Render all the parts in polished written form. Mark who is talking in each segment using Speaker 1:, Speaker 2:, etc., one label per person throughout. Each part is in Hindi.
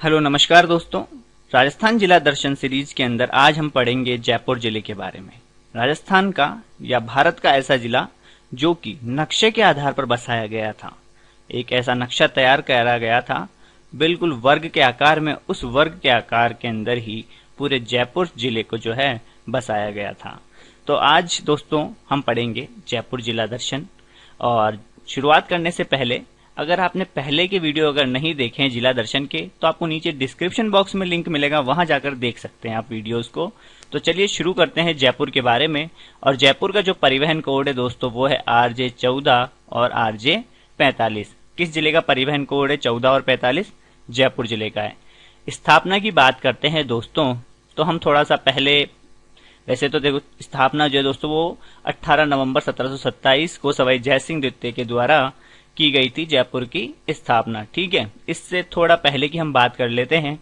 Speaker 1: हेलो नमस्कार दोस्तों। राजस्थान जिला दर्शन सीरीज के अंदर आज हम पढ़ेंगे जयपुर जिले के बारे में। राजस्थान का या भारत का ऐसा जिला जो कि नक्शे के आधार पर बसाया गया था। एक ऐसा नक्शा तैयार करा गया था बिल्कुल वर्ग के आकार में, उस वर्ग के आकार के अंदर ही पूरे जयपुर जिले को जो है बसाया गया था। तो आज दोस्तों हम पढ़ेंगे जयपुर जिला दर्शन। और शुरुआत करने से पहले अगर आपने पहले के वीडियो अगर नहीं देखे हैं जिला दर्शन के, तो आपको नीचे डिस्क्रिप्शन बॉक्स में लिंक मिलेगा, वहां जाकर देख सकते हैं आप वीडियोस को। तो चलिए शुरू करते हैं जयपुर के बारे में। और जयपुर का जो परिवहन कोड है दोस्तों वो है RJ14 और RJ45। किस जिले का परिवहन कोड है 14 और 45? जयपुर जिले का है। स्थापना की बात करते हैं दोस्तों, तो हम थोड़ा सा पहले, वैसे तो देखो स्थापना जो है दोस्तों वो 18 नवंबर 1727 को सवाई जयसिंह द्वितीय के द्वारा की गई थी जयपुर की स्थापना। ठीक है, इससे थोड़ा पहले की हम बात कर लेते हैं।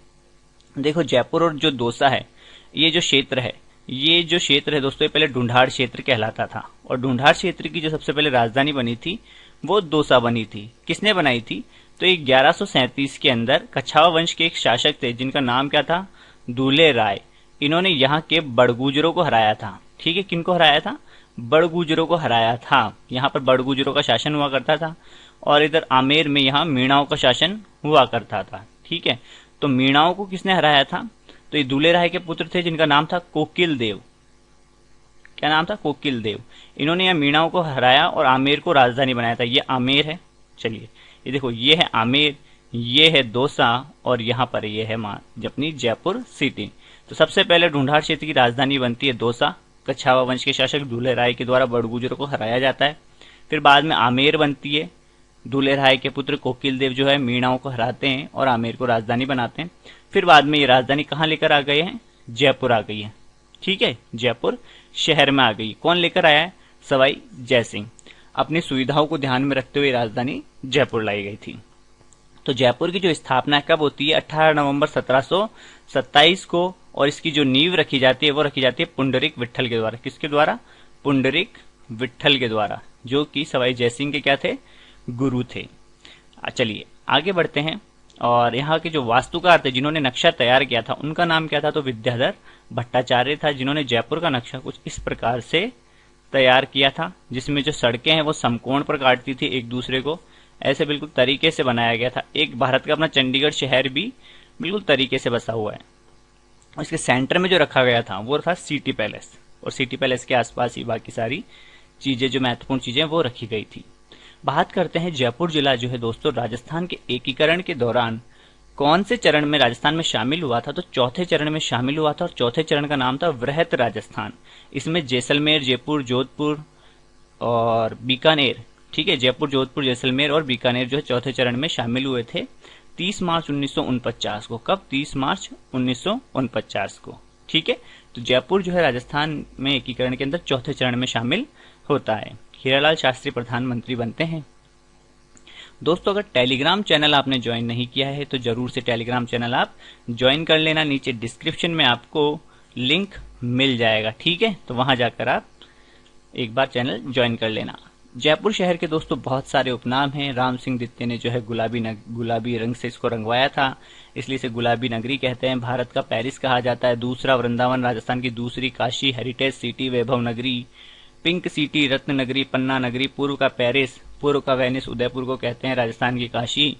Speaker 1: देखो जयपुर और जो दौसा है, ये जो क्षेत्र है दोस्तों, ये पहले ढूंढाड़ क्षेत्र कहलाता था। और ढूंढाड़ क्षेत्र की जो सबसे पहले राजधानी बनी थी वो दौसा बनी थी। किसने बनाई थी? तो 1137 के अंदर कछावा वंश के एक शासक थे जिनका नाम क्या था? दूल्हे राय। इन्होंने यहाँ के बड़गुजरों को हराया था। ठीक है, किनको हराया था? बड़गुजरों को हराया था। यहाँ पर बड़गुजरों का शासन हुआ करता था और इधर आमेर में यहाँ मीणाओं का शासन हुआ करता था। ठीक है, तो मीणाओं को किसने हराया था? तो ये दूल्हे राय के पुत्र थे जिनका नाम था कोकिल देव। क्या नाम था? कोकिल देव। इन्होंने यहाँ मीणाओं को हराया और आमेर को राजधानी बनाया था। ये आमेर है। चलिए ये देखो, ये है आमेर, ये है दौसा और यहाँ पर ये है अपनी जयपुर सिटी। तो सबसे पहले ढूंढाड़ क्षेत्र की राजधानी बनती है दौसा। कछावा वंश के शासक दूल्हे राय के द्वारा बड़गुजरों को हराया जाता है। फिर बाद में आमेर बनती है। दूल्हे राय के पुत्र कोकिल देव जो है मीणाओं को हराते हैं और आमेर को राजधानी बनाते हैं। फिर बाद में ये राजधानी कहाँ लेकर आ गए हैं? जयपुर आ गई है। ठीक है, जयपुर शहर में आ गई। कौन लेकर आया है? सवाई जयसिंह। अपनी सुविधाओं को ध्यान में रखते हुए राजधानी जयपुर लाई गई थी। तो जयपुर की जो स्थापना कब होती है? 18 नवंबर 1727 को। और इसकी जो नींव रखी जाती है वो रखी जाती है पुंडरीक विट्ठल के द्वारा। किसके द्वारा? पुंडरीक विट्ठल के द्वारा, जो कि सवाई जयसिंह के क्या थे? गुरु थे। चलिए आगे बढ़ते हैं। और यहाँ के जो वास्तुकार थे जिन्होंने नक्शा तैयार किया था उनका नाम क्या था? तो विद्याधर भट्टाचार्य था, जिन्होंने जयपुर का नक्शा कुछ इस प्रकार से तैयार किया था, जिसमें जो सड़कें हैं वो समकोण पर काटती थी एक दूसरे को। ऐसे बिल्कुल तरीके से बनाया गया था। एक भारत का अपना चंडीगढ़ शहर भी बिल्कुल तरीके से बसा हुआ है। इसके सेंटर में जो रखा गया था वो था सिटी पैलेस, और सिटी पैलेस के आसपास ही बाकी सारी चीजें, जो महत्वपूर्ण चीजें, वो रखी गई थी। बात करते हैं जयपुर जिला जो है दोस्तों राजस्थान के एकीकरण के दौरान कौन से चरण में राजस्थान में शामिल हुआ था? तो चौथे चरण में शामिल हुआ था और चौथे चरण का नाम था वृहत राजस्थान। इसमें जैसलमेर, जयपुर, जोधपुर और बीकानेर, ठीक है, जयपुर, जोधपुर, जैसलमेर और बीकानेर जो है चौथे चरण में शामिल हुए थे 30 मार्च 1949 को। कब? 30 मार्च 1949 को। ठीक है, तो जयपुर जो है राजस्थान में एकीकरण के अंदर चौथे चरण में शामिल होता है। हीरालाल शास्त्री प्रधानमंत्री बनते हैं। दोस्तों अगर टेलीग्राम चैनल आपने ज्वाइन नहीं किया है तो जरूर से टेलीग्राम चैनल आप ज्वाइन कर लेना। नीचे डिस्क्रिप्शन में आपको लिंक मिल जाएगा। ठीक है, तो वहां जाकर आप एक बार चैनल ज्वाइन कर लेना। जयपुर शहर के दोस्तों बहुत सारे उपनाम हैं। राम सिंह द्वितीय ने जो है गुलाबी रंग से इसको रंगवाया था, इसलिए इसे गुलाबी नगरी कहते हैं। भारत का पेरिस कहा जाता है। दूसरा वृंदावन, राजस्थान की दूसरी काशी, हेरिटेज सिटी, वैभव नगरी, पिंक सिटी, रत्न नगरी, पन्ना नगरी, पूर्व का पेरिस, पूर्व का वेनिस, उदयपुर को कहते हैं, राजस्थान की काशी,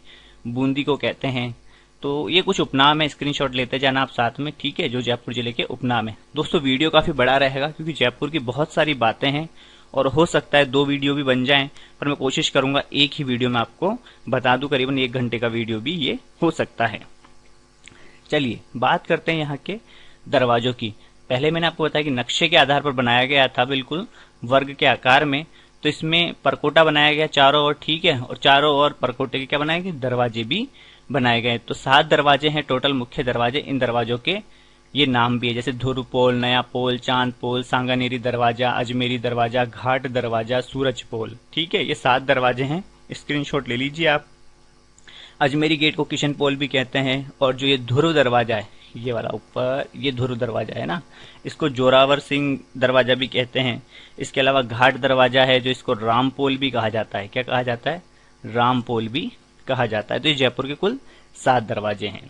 Speaker 1: बूंदी को कहते हैं। तो ये कुछ उपनाम है, स्क्रीनशॉट लेते जाना आप साथ में। ठीक है, जो जयपुर जिले के उपनाम है। दोस्तों वीडियो काफी बड़ा रहेगा क्योंकि जयपुर की बहुत सारी बातें हैं और हो सकता है 2 वीडियो भी बन जाएं, पर मैं कोशिश करूंगा एक ही वीडियो में आपको बता दूं। करीबन 1 घंटे का वीडियो भी ये हो सकता है। चलिए बात करते हैं यहाँ के दरवाजों की। पहले मैंने आपको बताया कि नक्शे के आधार पर बनाया गया था, बिल्कुल वर्ग के आकार में। तो इसमें परकोटा बनाया गया चारों ओर। ठीक है, और चारों ओर परकोटे के क्या बनाए गए? दरवाजे भी बनाए गए। तो 7 दरवाजे हैं टोटल मुख्य दरवाजे। इन दरवाजों के ये नाम भी है, जैसे धुर पोल, नया पोल, चांद पोल, सांगानेरी दरवाजा, अजमेरी दरवाजा, घाट दरवाजा, सूरज पोल। ठीक है, ये 7 दरवाजे हैं, स्क्रीनशॉट ले लीजिए आप। अजमेरी गेट को किशन पोल भी कहते हैं। और जो ये धुर दरवाजा है, ये वाला ऊपर, ये धुर दरवाजा है ना, इसको जोरावर सिंह दरवाजा भी कहते हैं। इसके अलावा घाट दरवाजा है जो इसको राम पोल भी कहा जाता है। क्या कहा जाता है? राम पोल भी कहा जाता है। तो ये जयपुर के कुल 7 दरवाजे हैं।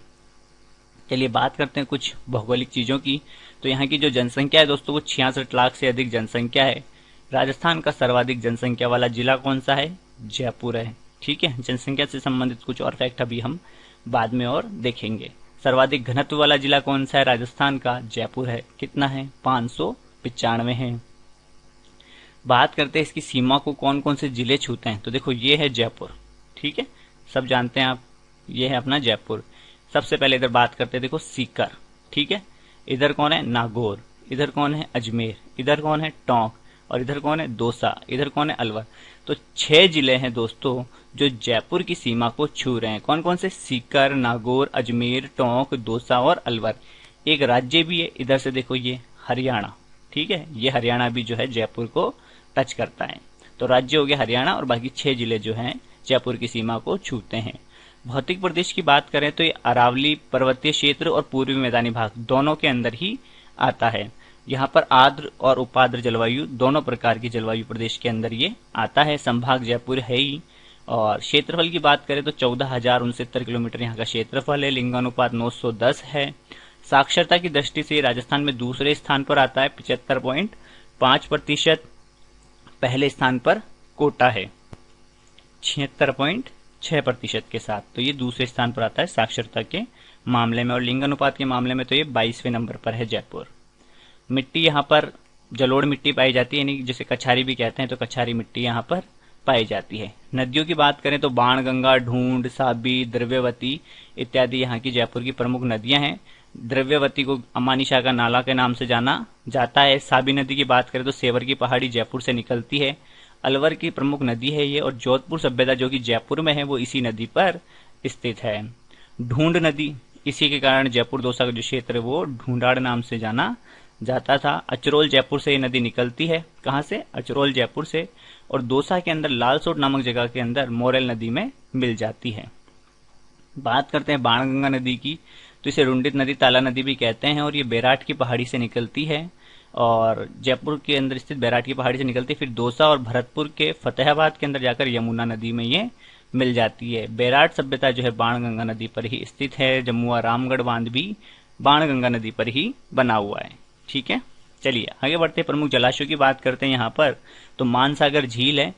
Speaker 1: चलिए बात करते हैं कुछ भौगोलिक चीजों की। तो यहाँ की जो जनसंख्या है दोस्तों वो 66 लाख से अधिक जनसंख्या है। राजस्थान का सर्वाधिक जनसंख्या वाला जिला कौन सा है? जयपुर है। ठीक है, जनसंख्या से संबंधित कुछ और फैक्ट अभी हम बाद में और देखेंगे। सर्वाधिक घनत्व वाला जिला कौन सा है राजस्थान का? जयपुर है। कितना है? 595 है। बात करते हैं इसकी सीमा को कौन कौन से जिले छूते हैं। तो देखो ये है जयपुर, ठीक है, सब जानते हैं आप, ये है अपना जयपुर। सबसे पहले इधर बात करते हैं, देखो सीकर, ठीक है, इधर कौन है? नागौर, इधर कौन है? अजमेर, इधर कौन है? टोंक, और इधर कौन है? दौसा, इधर कौन है? अलवर। तो 6 जिले हैं दोस्तों जो जयपुर की सीमा को छू रहे हैं। कौन कौन से? सीकर, नागौर, अजमेर, टोंक, दौसा और अलवर। एक राज्य भी है इधर से, देखो ये हरियाणा, ठीक है, ये हरियाणा भी जो है जयपुर को टच करता है। तो राज्य हो गया हरियाणा और बाकी 6 जिले जो हैं जयपुर की सीमा को छूते हैं। भौतिक प्रदेश की बात करें तो ये अरावली पर्वतीय क्षेत्र और पूर्वी मैदानी भाग दोनों के अंदर ही आता है। यहाँ पर आर्द्र और उपाद्र जलवायु दोनों प्रकार की जलवायु प्रदेश के अंदर ये आता है। संभाग जयपुर है ही। और क्षेत्रफल की बात करें तो 14,069 किलोमीटर यहाँ का क्षेत्रफल है। लिंगानुपात 910 है। साक्षरता की दृष्टि से राजस्थान में दूसरे स्थान पर आता है 75.5%। पहले स्थान पर कोटा है 76.6% के साथ। तो ये दूसरे स्थान पर आता है साक्षरता के मामले में। और लिंगानुपात के मामले में तो ये 22वें नंबर पर है जयपुर। मिट्टी यहाँ पर जलोढ़ मिट्टी पाई जाती है, यानी जिसे कछारी भी कहते हैं, तो कछारी मिट्टी यहाँ पर पाई जाती है। नदियों की बात करें तो बाणगंगा, ढूंढ, साबी, द्रव्यवती इत्यादि यहाँ की जयपुर की प्रमुख नदियां हैं। द्रव्यवती को अमानिशा का नाला के नाम से जाना जाता है। साबी नदी की बात करें तो सेवर की पहाड़ी जयपुर से निकलती है। अलवर की प्रमुख नदी है ये। और जोधपुर सभ्यता जो कि जयपुर में है वो इसी नदी पर स्थित है। ढूंढ नदी, इसी के कारण जयपुर दौसा का जो क्षेत्र है वो ढूंढाड़ नाम से जाना जाता था। अचरोल जयपुर से ये नदी निकलती है। कहाँ से? अचरोल जयपुर से। और दौसा के अंदर लालसोट नामक जगह के अंदर मोरेल नदी में मिल जाती है। बात करते हैं बाणगंगा नदी की, तो इसे रुंडित नदी, ताला नदी भी कहते हैं। और ये बैराट की पहाड़ी से निकलती है और जयपुर के अंदर स्थित बैराट की पहाड़ी से निकलती है। फिर दौसा और भरतपुर के फतेहाबाद के अंदर जाकर यमुना नदी में ये मिल जाती है। बैराट सभ्यता जो है बाणगंगा नदी पर ही स्थित है। जमुआ रामगढ़ बांध भी बाणगंगा नदी पर ही बना हुआ है। ठीक है, चलिए आगे बढ़ते प्रमुख जलाशयों की बात करते हैं। यहाँ पर तो मानसागर झील है।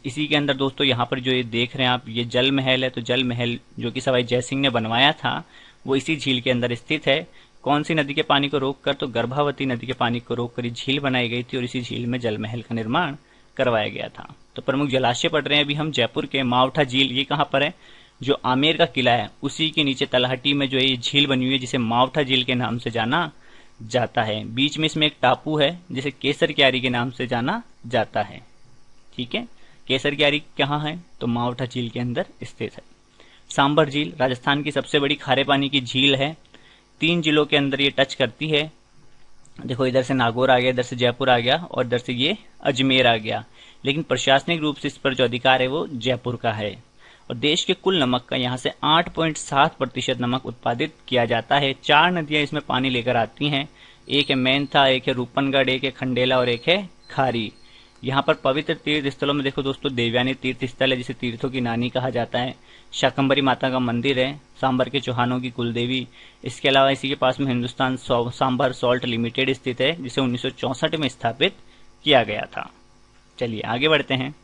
Speaker 1: इसी के अंदर दोस्तों यहाँ पर जो ये देख रहे हैं आप, ये जल महल है। तो जल महल जो कि सवाई जयसिंह ने बनवाया था वो इसी झील के अंदर स्थित है। कौन सी नदी के पानी को रोककर? तो गर्भावती नदी के पानी को रोककर झील बनाई गई थी और इसी झील में जल महल का निर्माण करवाया गया था। तो प्रमुख जलाशय पढ़ रहे हैं अभी हम जयपुर के। मावठा झील, ये कहाँ पर है? जो आमेर का किला है उसी के नीचे तलहटी में जो ये झील बनी हुई है जिसे मावठा झील के नाम से जाना जाता है। बीच में इसमें एक टापू है जिसे केसर क्यारी के नाम से जाना जाता है। ठीक है, केसर क्यारी कहाँ है? तो मावठा झील के अंदर स्थित है। सांबर झील राजस्थान की सबसे बड़ी खारे पानी की झील है। 3 जिलों के अंदर ये टच करती है। देखो इधर से नागौर आ गया, इधर से जयपुर आ गया और इधर से ये अजमेर आ गया। लेकिन प्रशासनिक रूप से इस पर जो अधिकार है वो जयपुर का है। और देश के कुल नमक का यहाँ से 8.7% नमक उत्पादित किया जाता है। 4 नदियां इसमें पानी लेकर आती हैं। एक है मेंथा, एक है रूपनगढ़, एक है खंडेला और एक है खारी। यहाँ पर पवित्र तीर्थ स्थलों में देखो दोस्तों देवयानी तीर्थ स्थल है जिसे तीर्थों की नानी कहा जाता है। शाकंभरी माता का मंदिर है, सांबर के चौहानों की कुलदेवी। इसके अलावा इसी के पास में हिंदुस्तान सांबर सॉल्ट लिमिटेड स्थित है जिसे 1964 में स्थापित किया गया था। चलिए आगे बढ़ते हैं।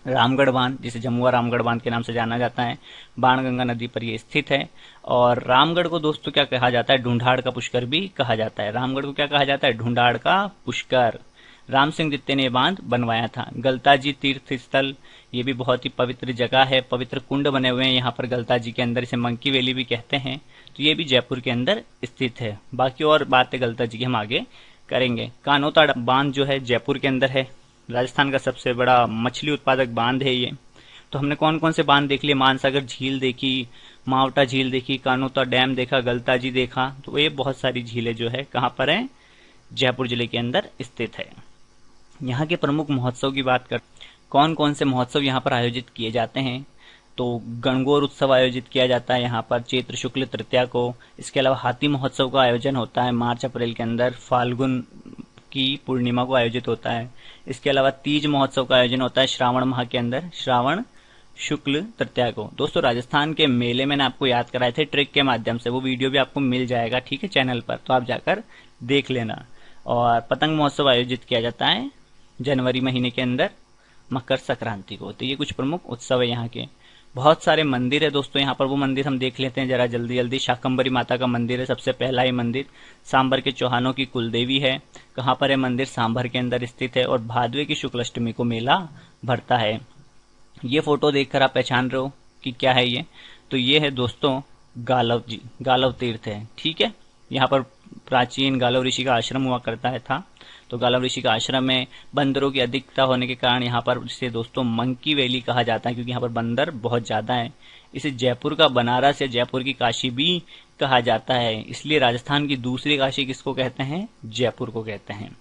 Speaker 1: रामगढ़ बांध, जिसे जमुआ रामगढ़ बांध के नाम से जाना जाता है, बाणगंगा नदी पर यह स्थित है। और रामगढ़ को दोस्तों क्या कहा जाता है? ढूंढाड़ का पुष्कर भी कहा जाता है। रामगढ़ को क्या कहा जाता है? ढूंढाड़ का पुष्कर। राम सिंह द्वितीय ने बांध बनवाया था। गलताजी तीर्थ स्थल, ये भी बहुत ही पवित्र जगह है। पवित्र कुंड बने हुए हैं यहाँ पर गलताजी के अंदर, इसे मंकी वैली भी कहते हैं। तो ये भी जयपुर के अंदर स्थित है। बाकी और बातें गलताजी की हम आगे करेंगे। कानोता बांध जो है जयपुर के अंदर है। राजस्थान का सबसे बड़ा मछली उत्पादक बांध है ये। तो हमने कौन कौन से बांध देख लिए? मानसागर झील देखी, मावटा झील देखी, कानोता डैम देखा, गलताजी देखा। तो ये बहुत सारी झीलें जो है कहाँ पर है? जयपुर जिले के अंदर स्थित है। यहाँ के प्रमुख महोत्सव की बात कर, कौन कौन से महोत्सव यहाँ पर आयोजित किए जाते हैं? तो गणगौर उत्सव आयोजित किया जाता है यहाँ पर चैत्र शुक्ल तृतीया को। इसके अलावा हाथी महोत्सव का आयोजन होता है मार्च अप्रैल के अंदर। फाल्गुन की पूर्णिमा को आयोजित होता है। इसके अलावा तीज महोत्सव का आयोजन होता है श्रावण माह के अंदर, श्रावण शुक्ल तृतीया को। दोस्तों राजस्थान के मेले मैंने आपको याद कराए थे ट्रिक के माध्यम से, वो वीडियो भी आपको मिल जाएगा, ठीक है, चैनल पर, तो आप जाकर देख लेना। और पतंग महोत्सव आयोजित किया जाता है जनवरी महीने के अंदर मकर संक्रांति को। तो ये कुछ प्रमुख उत्सव है यहाँ के। बहुत सारे मंदिर है दोस्तों यहाँ पर, वो मंदिर हम देख लेते हैं जरा जल्दी जल्दी। शाकंभरी माता का मंदिर है सबसे पहला ही मंदिर। सांबर के चौहानों की कुलदेवी है। कहाँ पर है मंदिर? सांभर के अंदर स्थित है। और भादवे की शुक्ल अष्टमी को मेला भरता है। ये फोटो देखकर आप पहचान रहे हो कि क्या है ये? तो ये है दोस्तों गालव जी, गालव तीर्थ है, ठीक है। यहाँ पर प्राचीन गालव ऋषि का आश्रम हुआ करता है था। तो गालव ऋषि का आश्रम में बंदरों की अधिकता होने के कारण यहाँ पर इसे दोस्तों मंकी वैली कहा जाता है, क्योंकि यहाँ पर बंदर बहुत ज्यादा है। इसे जयपुर का बनारस या जयपुर की काशी भी कहा जाता है। इसलिए राजस्थान की दूसरी काशी किसको कहते हैं? जयपुर को कहते हैं।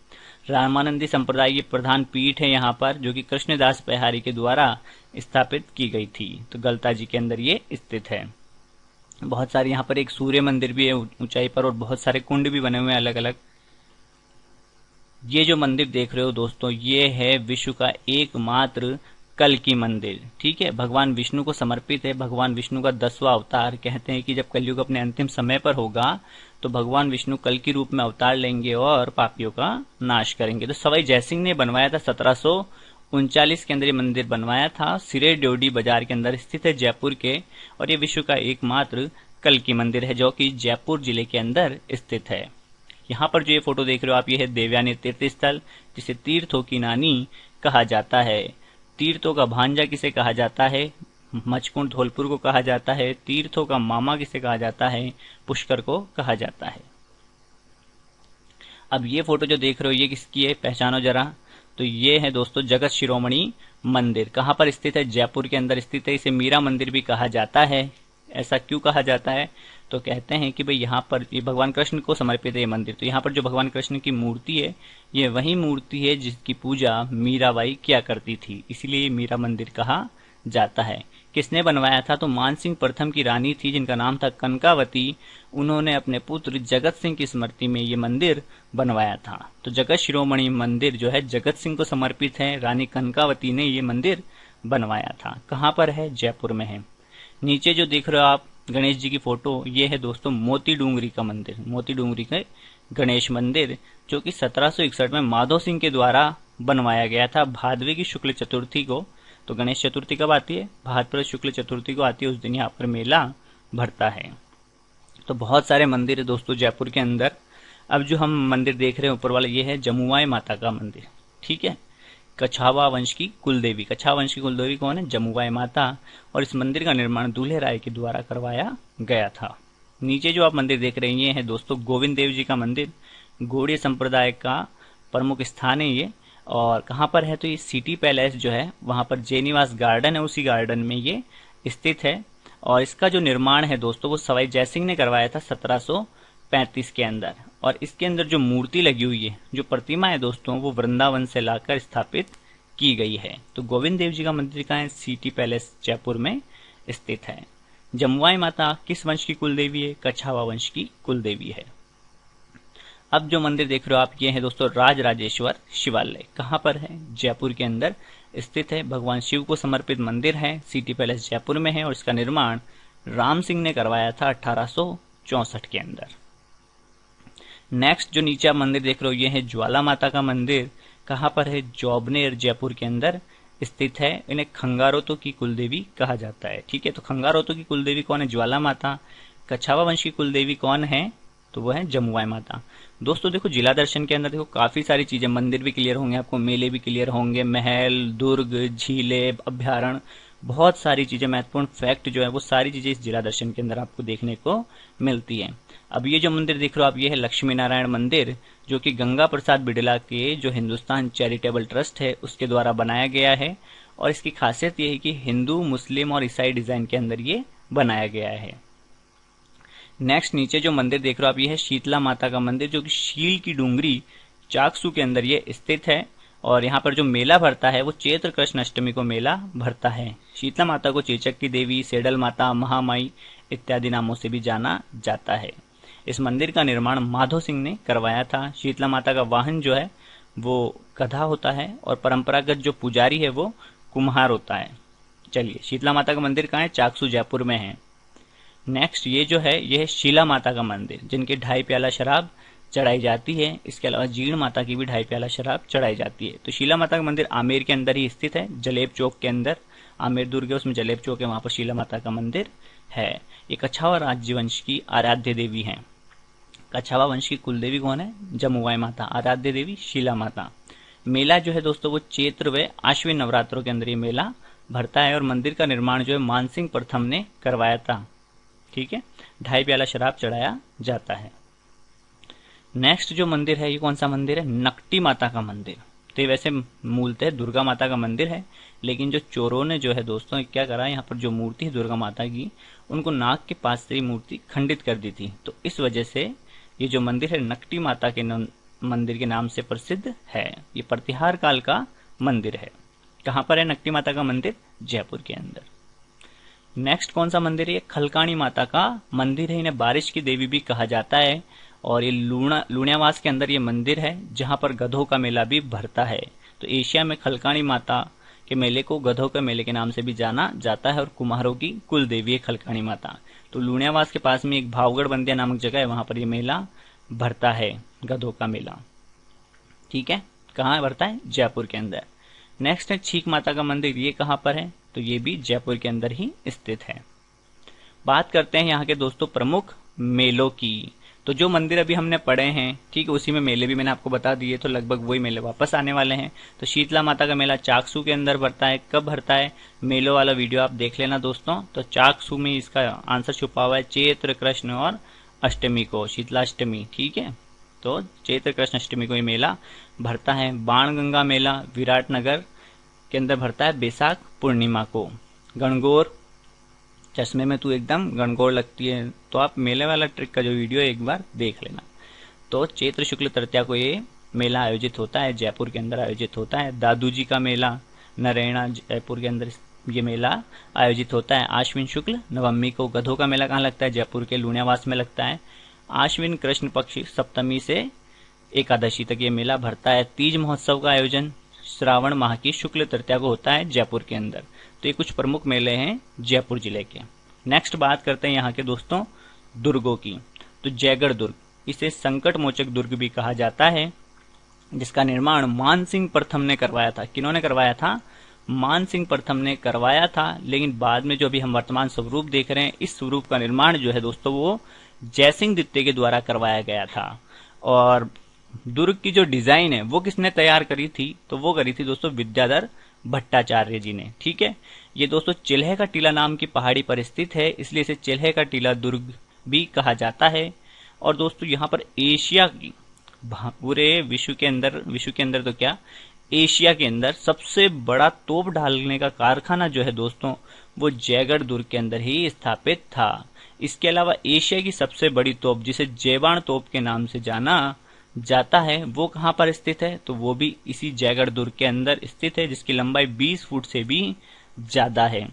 Speaker 1: रामानंदी संप्रदाय की प्रधान पीठ है यहाँ पर, जो कि कृष्णदास पहारी के द्वारा स्थापित की गई थी। तो गलता जी के अंदर ये स्थित है। बहुत सारे यहाँ पर एक सूर्य मंदिर भी है ऊंचाई पर, और बहुत सारे कुंड भी बने हुए हैं अलग अलग। ये जो मंदिर देख रहे हो दोस्तों, ये है विश्व का एकमात्र कल्कि मंदिर, ठीक है। भगवान विष्णु को समर्पित है। भगवान विष्णु का 10वां अवतार। कहते हैं कि जब कलयुग अपने अंतिम समय पर होगा तो भगवान विष्णु कल के रूप में अवतार लेंगे और पापियों का नाश करेंगे। तो सवाई जयसिंह ने बनवाया था 1739 के अंदर ये मंदिर बनवाया था। सिरे ड्योढ़ी बाजार के अंदर स्थित है जयपुर के। और ये विश्व का एकमात्र कल्कि मंदिर है, जो कि जयपुर जिले के अंदर स्थित है। यहाँ पर जो ये फोटो देख रहे हो आप, ये है देवयानी तीर्थ स्थल, जिसे तीर्थों की नानी कहा जाता है। तीर्थों का भांजा किसे कहा जाता है? मचकुंड धौलपुर को कहा जाता है। तीर्थों का मामा किसे कहा जाता है? पुष्कर को कहा जाता है। अब ये फोटो जो देख रहे हो ये किसकी है? पहचानो जरा। तो ये है दोस्तों जगत शिरोमणि मंदिर। कहाँ पर स्थित है? जयपुर के अंदर स्थित है। इसे मीरा मंदिर भी कहा जाता है। ऐसा क्यों कहा जाता है? तो कहते हैं कि भाई यहाँ पर ये भगवान कृष्ण को समर्पित है ये मंदिर। तो यहाँ पर जो भगवान कृष्ण की मूर्ति है, ये वही मूर्ति है जिसकी पूजा मीराबाई किया करती थी, इसीलिए ये मीरा मंदिर कहा जाता है। किसने बनवाया था? तो मानसिंह प्रथम की रानी थी जिनका नाम था कनकावती। उन्होंने अपने पुत्र जगत सिंह की स्मृति में ये मंदिर बनवाया था। तो जगत शिरोमणि मंदिर जो है जगत सिंह को समर्पित है। रानी कनकावती ने ये मंदिर बनवाया था। कहाँ पर है? जयपुर में है। नीचे जो देख रहे हो आप गणेश जी की फोटो, ये है दोस्तों मोती डूंगरी का मंदिर। मोती डूंगरी के गणेश मंदिर, जो कि 1761 में माधो सिंह के द्वारा बनवाया गया था भादवे की शुक्ल चतुर्थी को। तो गणेश चतुर्थी कब आती है? भाद्रपद शुक्ल चतुर्थी को आती है। उस दिन यहाँ पर मेला भरता है। तो बहुत सारे मंदिर है दोस्तों जयपुर के अंदर। अब जो हम मंदिर देख रहे हैं ऊपर वाला, ये है जमुआई माता का मंदिर, ठीक है। कछावा वंश की कुलदेवी। कछावा वंश की कुलदेवी कौन है? जमुआई माता। और इस मंदिर का निर्माण दूल्हे राय के द्वारा करवाया गया था। नीचे जो आप मंदिर देख रहे हैं ये है दोस्तों गोविंद देव जी का मंदिर। गौड़ीय संप्रदाय का प्रमुख स्थान है ये। और कहाँ पर है? तो ये सिटी पैलेस जो है वहां पर जयनिवास गार्डन है, उसी गार्डन में ये स्थित है। और इसका जो निर्माण है दोस्तों वो सवाई जयसिंह ने करवाया था 1735 के अंदर। और इसके अंदर जो मूर्ति लगी हुई है, जो प्रतिमा है दोस्तों, वो वृंदावन से लाकर स्थापित की गई है। तो गोविंद देव जी का मंदिर कहाँ है? सिटी पैलेस जयपुर में स्थित है। जमुआई माता किस वंश की कुलदेवी है? कछावा वंश की कुलदेवी है। अब जो मंदिर देख रहे हो आप, ये है दोस्तों राज राजेश्वर शिवालय। कहाँ पर है? जयपुर के अंदर स्थित है। भगवान शिव को समर्पित मंदिर है। सिटी पैलेस जयपुर में है। और इसका निर्माण राम सिंह ने करवाया था 1864 के अंदर। नेक्स्ट जो नीचे आप मंदिर देख रहे हो ये है ज्वाला माता का मंदिर। कहाँ पर है? जौबनेर जयपुर के अंदर स्थित है। इन्हें खंगारोतो की कुलदेवी कहा जाता है, ठीक है। तो खंगारोतो की कुलदेवी कौन है? ज्वाला माता। कछावा वंश की कुलदेवी कौन है? तो वो है जमुआई माता। दोस्तों देखो जिला दर्शन के अंदर देखो काफी सारी चीजें, मंदिर भी क्लियर होंगे आपको, मेले भी क्लियर होंगे, महल, दुर्ग, झीलें, अभ्यारण्य, बहुत सारी चीजें, महत्वपूर्ण फैक्ट जो है वो सारी चीजें इस जिला दर्शन के अंदर आपको देखने को मिलती है। अब ये जो मंदिर देख रहे हो आप, ये है लक्ष्मी नारायण मंदिर, जो कि गंगा प्रसाद बिड़ला के जो हिंदुस्तान चैरिटेबल ट्रस्ट है उसके द्वारा बनाया गया है। और इसकी खासियत ये है कि हिंदू, मुस्लिम और ईसाई डिजाइन के अंदर ये बनाया गया है। नेक्स्ट नीचे जो मंदिर देख रहे हो आप, ये है शीतला माता का मंदिर, जो कि शील की डूंगरी चाकसू के अंदर ये स्थित है। और यहाँ पर जो मेला भरता है वो चैत्र कृष्ण अष्टमी को मेला भरता है। शीतला माता को चेचक की देवी, सेडल माता, महामाई इत्यादि नामों से भी जाना जाता है। इस मंदिर का निर्माण माधो सिंह ने करवाया था। शीतला माता का वाहन जो है वो गधा होता है और परंपरागत जो पुजारी है वो कुम्हार होता है। चलिए, शीतला माता का मंदिर कहाँ है? चाकसू जयपुर में है। नेक्स्ट ये जो है, ये है शीला माता का मंदिर, जिनके 2.5 प्याला शराब चढ़ाई जाती है। इसके अलावा जीर्ण माता की भी 2.5 प्याला शराब चढ़ाई जाती है। तो शीला माता का मंदिर आमेर के अंदर ही स्थित है, जलेब चौक के अंदर। आमेर दुर्ग है, उसमें जलेब चौक है, वहां पर शीला माता का मंदिर है। ये कछावा राज्यवंश की आराध्य देवी है। कछावा वंश की कुल देवी कौन है? जमुआई माता। आराध्य देवी शीला माता। मेला जो है दोस्तों वो चैत्र व आश्विन नवरात्रों के अंदर ये मेला भरता है। और मंदिर का निर्माण जो है मानसिंह प्रथम ने करवाया था। ठीक है, 2.5 प्याला शराब चढ़ाया जाता है। नेक्स्ट जो मंदिर है, ये कौन सा मंदिर है? नकटी माता का मंदिर। तो ये वैसे मूलतः दुर्गा माता का मंदिर है, लेकिन जो चोरों ने जो है दोस्तों क्या करा, यहाँ पर जो मूर्ति है दुर्गा माता की, उनको नाक के पास से ही मूर्ति खंडित कर दी थी। तो इस वजह से ये जो मंदिर है नकटी माता के मंदिर के नाम से प्रसिद्ध है। ये प्रतिहार काल का मंदिर है। कहाँ पर है नकटी माता का मंदिर? जयपुर के अंदर। नेक्स्ट कौन सा मंदिर है? ये खलकाणी माता का मंदिर है। इन्हें बारिश की देवी भी कहा जाता है। और ये लूणियावास के अंदर ये मंदिर है, जहां पर गधों का मेला भी भरता है। तो एशिया में खलकाणी माता के मेले को गधों के मेले के नाम से भी जाना जाता है। और कुम्हारों की कुल देवी है खलकाणी माता। तो लूणियावास के पास में एक भावगढ़ बंदिया नामक जगह है, वहां पर ये मेला भरता है, गधों का मेला। ठीक है, कहाँ भरता है? जयपुर के अंदर। नेक्स्ट है छीक माता का मंदिर। ये कहाँ पर है? तो ये भी जयपुर के अंदर ही स्थित है। बात करते हैं यहाँ के दोस्तों प्रमुख मेलों की। तो जो मंदिर अभी हमने पढ़े हैं, ठीक है, उसी में मेले भी मैंने आपको बता दिए, तो लगभग वही मेले वापस आने वाले हैं। तो शीतला माता का मेला चाकसू के अंदर भरता है। कब भरता है? मेलों वाला वीडियो आप देख लेना दोस्तों। तो चाकसू में इसका आंसर छुपा हुआ है, चैत्र कृष्ण और अष्टमी को, शीतलाष्टमी। ठीक है, तो चैत्र कृष्ण अष्टमी को ये मेला भरता है। बाणगंगा मेला विराटनगर के अंदर भरता है बैसाख पूर्णिमा को। गणगौर, चश्मे में तू एकदम गणगौर लगती है, तो आप मेले वाला ट्रिक का जो वीडियो है एक बार देख लेना। तो चैत्र शुक्ल तृतीया को ये मेला आयोजित होता है, जयपुर के अंदर आयोजित होता है। दादू जी का मेला नरैना जयपुर के अंदर ये मेला आयोजित होता है। आश्विन शुक्ल नवमी को। गधों का मेला कहाँ लगता है? जयपुर के लूणियावास में लगता है। आश्विन कृष्ण पक्ष सप्तमी से एकादशी तक ये मेला भरता है। तीज महोत्सव का आयोजन श्रावण माह की शुक्ल तृतीया को होता है जयपुर के अंदर। तो ये कुछ प्रमुख मेले हैं जयपुर जिले के। नेक्स्ट बात करते हैं यहाँ के दोस्तों दुर्गों की। तो जयगढ़ दुर्ग, इसे संकट मोचक दुर्ग भी कहा जाता है, जिसका निर्माण मानसिंह प्रथम ने करवाया था। किन्होंने करवाया था? मानसिंह प्रथम ने करवाया था। लेकिन बाद में जो अभी हम वर्तमान स्वरूप देख रहे हैं, इस स्वरूप का निर्माण जो है दोस्तों वो जयसिंह द्वितीय के द्वारा करवाया गया था। और दुर्ग की जो डिजाइन है वो किसने तैयार करी थी? तो वो करी थी दोस्तों विद्याधर भट्टाचार्य जी ने। ठीक है, ये दोस्तों चिल्हे का टीला नाम की पहाड़ी पर स्थित है, इसलिए इसे चिल्हे का टीला दुर्ग भी कहा जाता है। और दोस्तों यहाँ पर एशिया की, पूरे विश्व के अंदर तो क्या, एशिया के अंदर सबसे बड़ा तोप ढालने का कारखाना जो है दोस्तों वो जयगढ़ दुर्ग के अंदर ही स्थापित था। इसके अलावा एशिया की सबसे बड़ी तोप, जिसे जयबाण तोप के नाम से जाना जाता है, वो कहाँ पर स्थित है? तो वो भी इसी जयगढ़ दुर्ग के अंदर स्थित है, जिसकी लंबाई 20 फुट से भी ज्यादा है।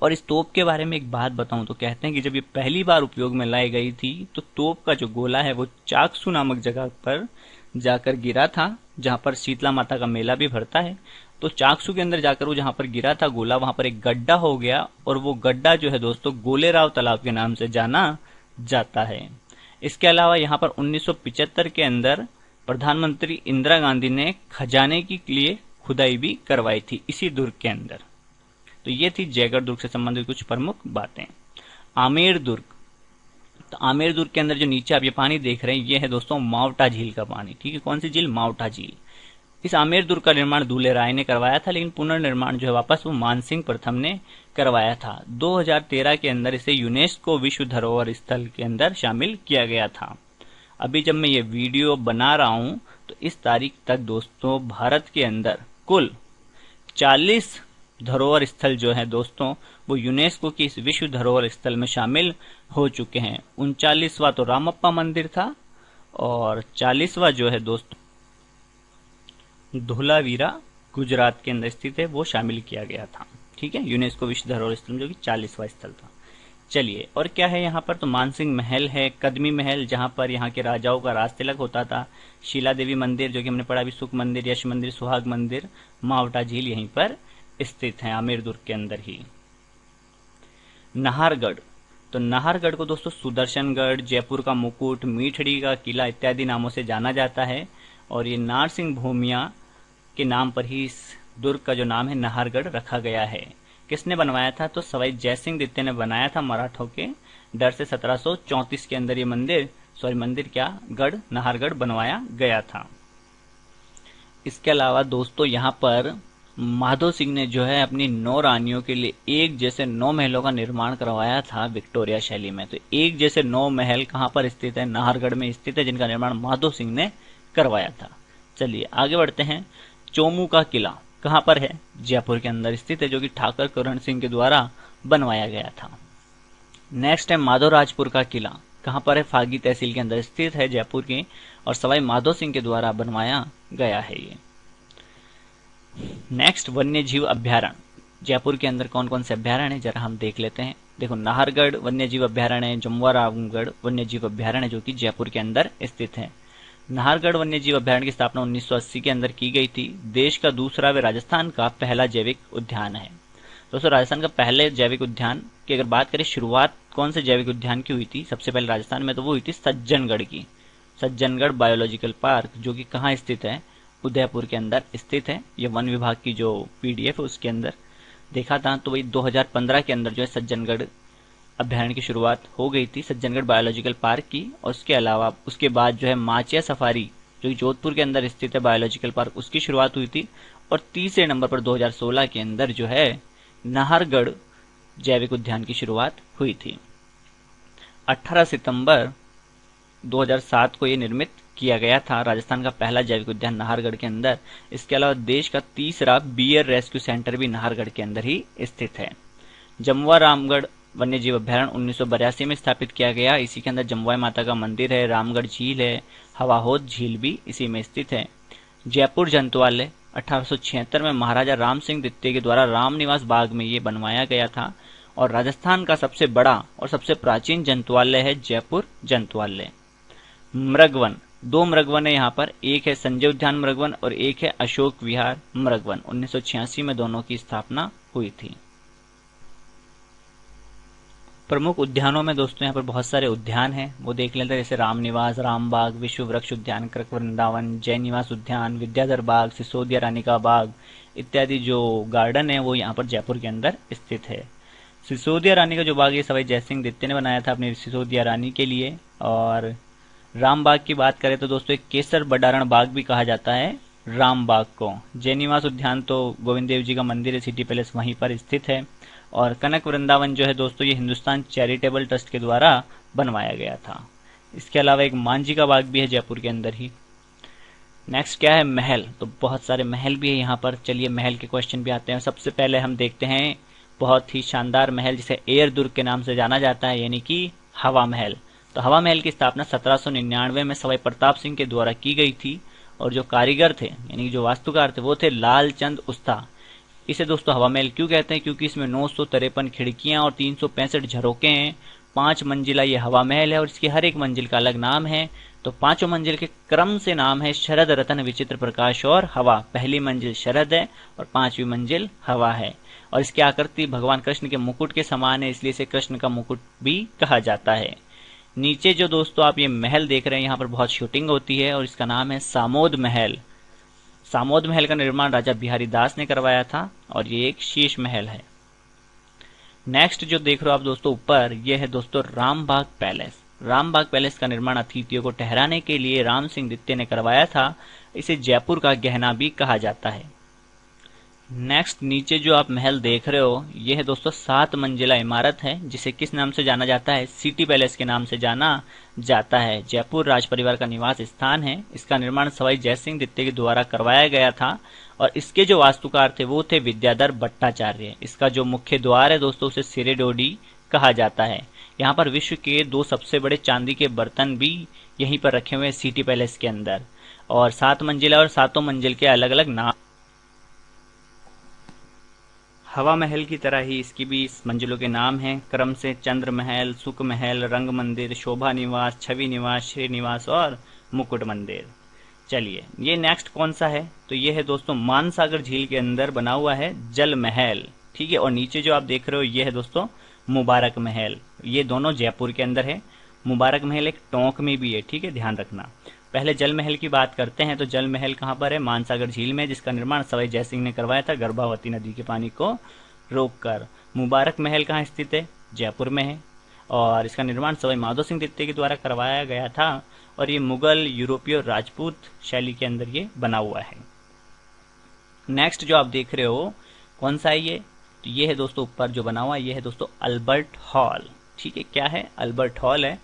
Speaker 1: और इस तोप के बारे में एक बात बताऊं तो कहते हैं कि जब ये पहली बार उपयोग में लाई गई थी तो तोप का जो गोला है वो चाकसू नामक जगह पर जाकर गिरा था, जहां पर शीतला माता का मेला भी भरता है। तो चाकसू के अंदर जाकर वो जहां पर गिरा था गोला, वहां पर एक गड्ढा हो गया, और वो गड्ढा जो है दोस्तों गोलेराव तालाब के नाम से जाना जाता है। इसके अलावा यहाँ पर 1975 के अंदर प्रधानमंत्री इंदिरा गांधी ने खजाने के लिए खुदाई भी करवाई थी इसी दुर्ग के अंदर। तो ये थी जयगढ़ दुर्ग से संबंधित कुछ प्रमुख बातें। आमेर दुर्ग, तो आमेर दुर्ग के अंदर जो नीचे आप ये पानी देख रहे हैं ये है दोस्तों मावटा झील का पानी। ठीक है, कौन सी झील? मावटा झील। इस आमेर दुर्ग का निर्माण दूल्हे राय ने करवाया था, लेकिन पुनर्निर्माण जो है वापस वो मानसिंह प्रथम ने करवाया था। 2013 के अंदर इसे यूनेस्को विश्व धरोहर स्थल के अंदर शामिल किया गया था। अभी जब मैं ये वीडियो बना रहा हूं तो इस तारीख तक दोस्तों भारत के अंदर कुल 40 धरोहर स्थल जो है दोस्तों वो यूनेस्को की इस विश्व धरोहर स्थल में शामिल हो चुके हैं। 39वां तो रामप्पा मंदिर था, और 40वां जो है दोस्तों धोलावीरा गुजरात के अंदर स्थित है, वो शामिल किया गया था। ठीक है, यूनेस्को विश्व धरोहर स्थल जो कि 40वां स्थल था। चलिए, और क्या है यहाँ पर? तो मानसिंह महल है, कदमी महल जहाँ पर यहाँ के राजाओं का राज तिलक होता था, शीला देवी मंदिर जो कि हमने पढ़ा अभी, सुख मंदिर, यश मंदिर, सुहाग मंदिर, मावटा झील यहीं पर स्थित है, आमेर दुर्ग के अंदर ही। नाहरगढ़, तो नाहरगढ़ को दोस्तों सुदर्शनगढ़, जयपुर का मुकुट, मीठड़ी का किला इत्यादि नामों से जाना जाता है। और ये नारसिंह भूमिया के नाम पर ही इस दुर्ग का जो नाम है नाहरगढ़ रखा गया है। किसने बनवाया था? तो सवाई जयसिंह द्वितीय ने बनाया था मराठों के डर से 1734 के अंदर ये मंदिर क्या, गढ़ नाहरगढ़ बनवाया गया था। इसके अलावा दोस्तों यहाँ पर माधो सिंह ने जो है अपनी 9 रानियों के लिए एक जैसे 9 महलों का निर्माण करवाया था विक्टोरिया शैली में। तो एक जैसे 9 महल कहाँ पर स्थित है? नाहरगढ़ में स्थित है, जिनका निर्माण माधो सिंह ने करवाया था। चलिए आगे बढ़ते हैं। चोमू का किला कहाँ पर है? जयपुर के अंदर स्थित है, जो कि ठाकुर करण सिंह के द्वारा बनवाया गया था। नेक्स्ट है माधोराजपुर का किला, कहाँ पर है? फागी तहसील के अंदर स्थित है जयपुर के, और सवाई माधो सिंह के द्वारा बनवाया गया है ये। नेक्स्ट वन्य जीव अभ्यारण्य। जयपुर के अंदर कौन कौन से अभ्यारण्य है जरा हम देख लेते हैं। देखो नाहरगढ़ वन्य जीव अभ्यारण्य है, जमुआ रामगढ़ वन्य जीव अभ्यारण्य जो कि जयपुर के अंदर स्थित है। नाहरगढ़ वन्य जीव अभ्यारण्य की स्थापना 1980 के अंदर की गई थी। देश का दूसरा व राजस्थान का पहला जैविक उद्यान है। दोस्तों राजस्थान का पहले जैविक उद्यान की अगर बात करें, शुरुआत कौन से जैविक उद्यान की हुई थी सबसे पहले राजस्थान में? तो वो हुई थी सज्जनगढ़ की, सज्जनगढ़ बायोलॉजिकल पार्क, जो कि कहाँ स्थित है? उदयपुर के अंदर स्थित है। ये वन विभाग की जो पीडीएफ है उसके अंदर देखा था, तो वही 2015 के अंदर जो है सज्जनगढ़ अभ्यारण्य की शुरुआत हो गई थी, सज्जनगढ़ बायोलॉजिकल पार्क की। और उसके अलावा उसके बाद जो है माचिया सफारी जो कि जोधपुर के अंदर स्थित है बायोलॉजिकल पार्क, उसकी शुरुआत हुई थी। और तीसरे नंबर पर 2016 के अंदर जो है नाहरगढ़ जैविक उद्यान की शुरुआत हुई थी। 18 सितंबर 2007 को ये निर्मित किया गया था, राजस्थान का पहला जैविक उद्यान नाहरगढ़ के अंदर। इसके अलावा देश का तीसरा बियर रेस्क्यू सेंटर भी नाहरगढ़ के अंदर ही स्थित है। जमुआ रामगढ़ वन्य जीव अभ्यारण्य 1982 में स्थापित किया गया। इसी के अंदर जमुआ माता का मंदिर है, रामगढ़ झील है, हवाहोद झील भी इसी में स्थित है। जयपुर जंतुआलय 1876 में महाराजा राम सिंह द्वितीय के द्वारा रामनिवास बाग में ये बनवाया गया था। और राजस्थान का सबसे बड़ा और सबसे प्राचीन जंतुआलय है जयपुर जंतुआलय। मृगवन, 2 मृगवन है यहाँ पर, एक है संजय उद्यान मृगवन और एक है अशोक विहार मृगवन। 1986 में दोनों की स्थापना हुई थी। प्रमुख उद्यानों में दोस्तों यहाँ पर बहुत सारे उद्यान हैं, वो देख लेते हैं, जैसे रामनिवास, रामबाग, विश्व वृक्ष उद्यान, कृक वृंदावन, जय निवास उद्यान, विद्याधर बाग, सिसोदिया रानी का बाग इत्यादि जो गार्डन है वो यहाँ पर जयपुर के अंदर स्थित है। सिसोदिया रानी का जो बाग ये सवाई जयसिंह द्वितीय ने बनाया था अपनी सिसोदिया रानी के लिए। और राम बाग की बात करें तो दोस्तों एक केसर बडारण बाग भी कहा जाता है राम बाग को। जय निवास उद्यान तो गोविंद देव जी का मंदिर है, सिटी पैलेस वहीं पर स्थित है। और कनक वृंदावन जो है दोस्तों ये हिंदुस्तान चैरिटेबल ट्रस्ट के द्वारा बनवाया गया था। इसके अलावा एक मांझी का बाग भी है जयपुर के अंदर ही। नेक्स्ट क्या है? महल। तो बहुत सारे महल भी है यहाँ पर। चलिए महल के क्वेश्चन भी आते हैं। सबसे पहले हम देखते हैं बहुत ही शानदार महल जिसे एयर दुर्ग के नाम से जाना जाता है, यानी कि हवा महल। तो हवा महल की स्थापना 1799 में सवाई प्रताप सिंह के द्वारा की गई थी। और जो कारीगर थे यानी कि जो वास्तुकार थे वो थे लालचंद उस्ता। इसे दोस्तों हवा महल क्यों कहते हैं? क्योंकि इसमें 953 खिड़कियां और 365 झरोके हैं। 5 मंजिला ये हवा महल है और इसकी हर एक मंजिल का अलग नाम है। तो 5 मंजिल के क्रम से नाम है शरद, रतन, विचित्र प्रकाश और हवा। पहली मंजिल शरद है और 5वीं मंजिल हवा है। और इसकी आकृति भगवान कृष्ण के मुकुट के समान है, इसलिए इसे कृष्ण का मुकुट भी कहा जाता है। नीचे जो दोस्तों आप ये महल देख रहे हैं यहाँ पर बहुत शूटिंग होती है और इसका नाम है सामोद महल। सामोद महल का निर्माण राजा बिहारी दास ने करवाया था और ये एक शीश महल है। नेक्स्ट जो देख रहे हो आप दोस्तों ऊपर, ये है दोस्तों रामबाग पैलेस। रामबाग पैलेस का निर्माण अतिथियों को ठहराने के लिए राम सिंह द्वितीय ने करवाया था। इसे जयपुर का गहना भी कहा जाता है। नेक्स्ट नीचे जो आप महल देख रहे हो ये है दोस्तों 7 मंजिला इमारत है, जिसे किस नाम से जाना जाता है? सिटी पैलेस के नाम से जाना जाता है। जयपुर राज परिवार का निवास स्थान है। इसका निर्माण सवाई जयसिंह द्वितीय के द्वारा करवाया गया था और इसके जो वास्तुकार थे वो थे विद्याधर भट्टाचार्य। इसका जो मुख्य द्वार है दोस्तों उसे सिरेडोडी कहा जाता है। यहाँ पर विश्व के 2 सबसे बड़े चांदी के बर्तन भी यहीं पर रखे हुए हैं सिटी पैलेस के अंदर। और 7 मंजिला और 7 मंजिल के अलग अलग नाम। हवा महल की तरह ही इसकी भी इस मंजिलों के नाम हैं क्रम से चंद्र महल, सुख महल, रंग मंदिर, शोभा निवास, छवि निवास, श्री निवास और मुकुट मंदिर। चलिए, ये नेक्स्ट कौन सा है, तो ये है दोस्तों मानसागर झील के अंदर बना हुआ है जल महल। ठीक है, और नीचे जो आप देख रहे हो ये है दोस्तों मुबारक महल। ये दोनों जयपुर के अंदर है। मुबारक महल एक टोंक में भी है, ठीक है, ध्यान रखना। पहले जल महल की बात करते हैं, तो जल महल कहाँ पर है, मानसागर झील में, जिसका निर्माण सवाई जयसिंह ने करवाया था गर्भावती नदी के पानी को रोककर। मुबारक महल कहाँ स्थित है, जयपुर में है, और इसका निर्माण सवाई माधो सिंह द्वितीय के द्वारा करवाया गया था, और ये मुगल, यूरोपीय और राजपूत शैली के अंदर ये बना हुआ है। नेक्स्ट जो आप देख रहे हो कौन सा है ये, तो ये है दोस्तों ऊपर जो बना हुआ है, ये है दोस्तों अल्बर्ट हॉल। ठीक है, क्या है, अल्बर्ट हॉल है,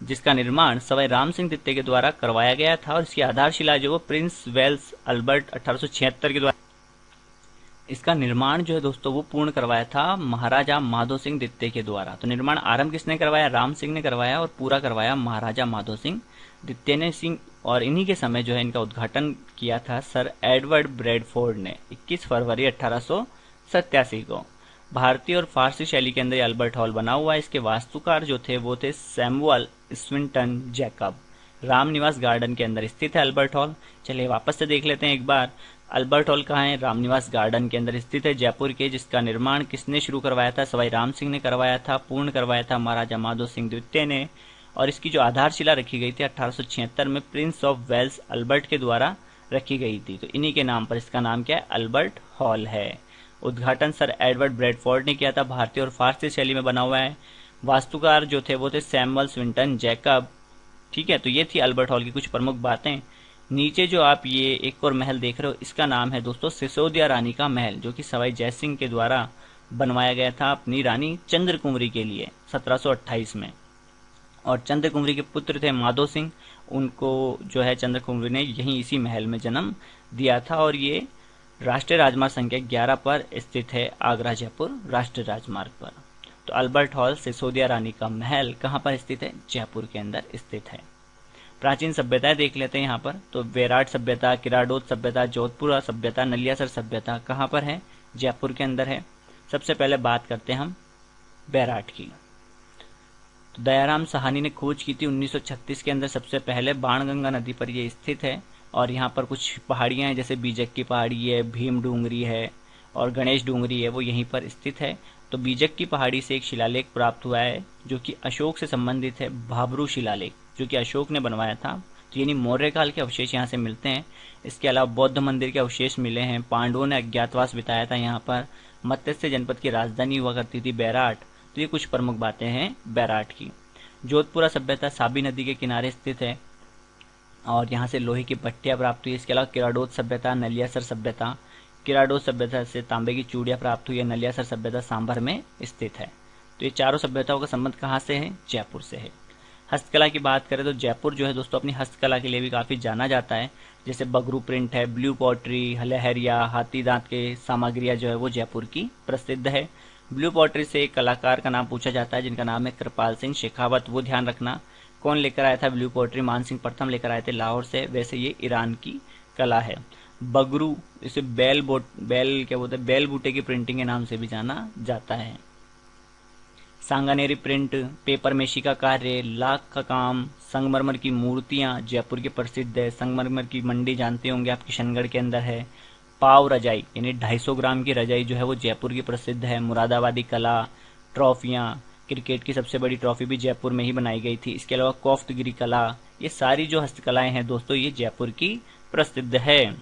Speaker 1: जिसका निर्माण सवाई राम सिंह द्वितीय के द्वारा करवाया गया था, और इसकी आधारशिला जो वो प्रिंस वेल्स अल्बर्ट 1876 के द्वारा, इसका निर्माण जो है दोस्तों वो पूर्ण करवाया था महाराजा माधो सिंह द्वितीय के द्वारा। तो निर्माण आरंभ किसने करवाया, राम सिंह ने करवाया, और पूरा करवाया महाराजा माधो सिंह द्वितीय ने सिंह। और इन्हीं के समय जो है इनका उद्घाटन किया था सर एडवर्ड ब्रैडफोर्ड ने 21 फरवरी 1887 को। भारतीय और फारसी शैली के अंदर अल्बर्ट हॉल बना हुआ है। इसके वास्तुकार जो थे वो थे Samuel Swinton Jacob. Ramniwas garden के अंदर स्थित है अल्बर्ट हॉल। चलिए वापस से देख लेते हैं एक बार, अल्बर्ट हॉल कहाँ है, रामनिवास गार्डन के अंदर स्थित है जयपुर के, जिसका निर्माण किसने शुरू करवाया था, सवाई राम सिंह ने करवाया था, पूर्ण करवाया था महाराजा माधो सिंह द्वितीय ने, और इसकी जो आधारशिला रखी गई थी 1876 में प्रिंस ऑफ वेल्स अल्बर्ट के द्वारा रखी गई थी। तो इन्हीं के नाम पर इसका नाम क्या है, अल्बर्ट हॉल है। उद्घाटन सर एडवर्ड ब्रैडफोर्ड ने किया था। भारतीय और फारसी शैली में बना हुआ है। वास्तुकार जो थे वो थे सैमुअल स्विंटन जैकब। ठीक है, तो ये थी अल्बर्ट हॉल की कुछ प्रमुख बातें। नीचे जो आप ये एक और महल देख रहे हो, इसका नाम है दोस्तों सिसोदिया रानी का महल, जो कि सवाई जयसिंह के द्वारा बनवाया गया था अपनी रानी चंद्र कुंवरी के लिए 1728 में। और चंद्र कुंवरी के पुत्र थे माधो सिंह, उनको जो है चंद्र कुंवरी ने यहीं इसी महल में जन्म दिया था। और ये राष्ट्रीय राजमार्ग संख्या 11 पर स्थित है, आगरा जयपुर राष्ट्रीय राजमार्ग पर। तो अल्बर्ट हॉल सिसोदिया रानी का महल कहाँ पर स्थित है, जयपुर के अंदर स्थित है। प्राचीन सभ्यताएं देख लेते हैं यहाँ पर, तो बेराट सभ्यता, किराडोत सभ्यता, जोधपुरा सभ्यता, नलियासर सभ्यता कहाँ पर है, जयपुर के अंदर है। सबसे पहले बात करते हैं हम बेराट की। तो दयाराम साहनी ने खोज की थी 1936 के अंदर सबसे पहले, बाणगंगा नदी पर यह स्थित है। और यहाँ पर कुछ पहाड़ियाँ हैं, जैसे बीजक की पहाड़ी है, भीम डूंगरी है और गणेश डूंगरी है, वो यहीं पर स्थित है। तो बीजक की पहाड़ी से एक शिलालेख प्राप्त हुआ है जो कि अशोक से संबंधित है, भाबरू शिलालेख, जो कि अशोक ने बनवाया था। तो यानी मौर्य काल के अवशेष यहाँ से मिलते हैं। इसके अलावा बौद्ध मंदिर के अवशेष मिले हैं। पांडवों ने अज्ञातवास बिताया था यहाँ पर। मत्स्य जनपद की राजधानी हुआ करती थी बैराट। तो ये कुछ प्रमुख बातें हैं बैराट की। जोधपुरा सभ्यता साबी नदी के किनारे स्थित है और यहाँ से लोहे की भट्टियाँ प्राप्त हुई। इसके अलावा किराडोत सभ्यता, नलियासर सभ्यता, किराडोत सभ्यता से तांबे की चूड़ियाँ प्राप्त हुई है। नलियासर सभ्यता सांभर में स्थित है। तो ये चारों सभ्यताओं का संबंध कहाँ से है, जयपुर से है। हस्तकला की बात करें तो जयपुर जो है दोस्तों अपनी हस्तकला के लिए भी काफ़ी जाना जाता है। जैसे बगरू प्रिंट है, ब्लू पॉटरी, लहरिया, हाथी दांत के सामग्रियाँ जो है वो जयपुर की प्रसिद्ध है। ब्लू पॉटरी से एक कलाकार का नाम पूछा जाता है जिनका नाम है कृपाल सिंह शेखावत। वो ध्यान रखना, कौन लेकर आया था ब्लू पॉटरी, मान सिंह प्रथम लेकर आए थे लाहौर से। वैसे ये ईरान की कला है। बगरू इसे बेल क्या बोलते हैं, बेल बूटे की प्रिंटिंग के नाम से भी जाना जाता है। सांगानेरी प्रिंट, पेपर मेशी का कार्य, लाख का काम, संगमरमर की मूर्तियां जयपुर की प्रसिद्ध है। संगमरमर की मंडी जानते होंगे आप, किशनगढ़ के अंदर है। पाव रजाई यानी 250 ग्राम की रजाई जो है वो जयपुर की प्रसिद्ध है। मुरादाबादी कला, ट्रॉफियां, क्रिकेट की सबसे बड़ी ट्रॉफी भी जयपुर में ही बनाई गई थी। इसके अलावा कोफ्तगिरी कला, ये सारी जो हस्तकलाएं हैं दोस्तों ये जयपुर की प्रसिद्ध है।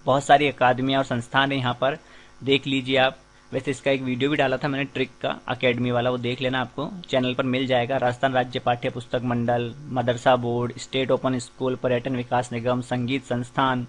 Speaker 1: बहुत सारी अकादमियां और संस्थान है यहाँ पर, देख लीजिए आप। वैसे इसका एक वीडियो भी डाला था मैंने ट्रिक का, अकेडमी वाला, वो देख लेना, आपको चैनल पर मिल जाएगा। राजस्थान राज्य पाठ्य पुस्तक मंडल, मदरसा बोर्ड, स्टेट ओपन स्कूल, पर्यटन विकास निगम, संगीत संस्थान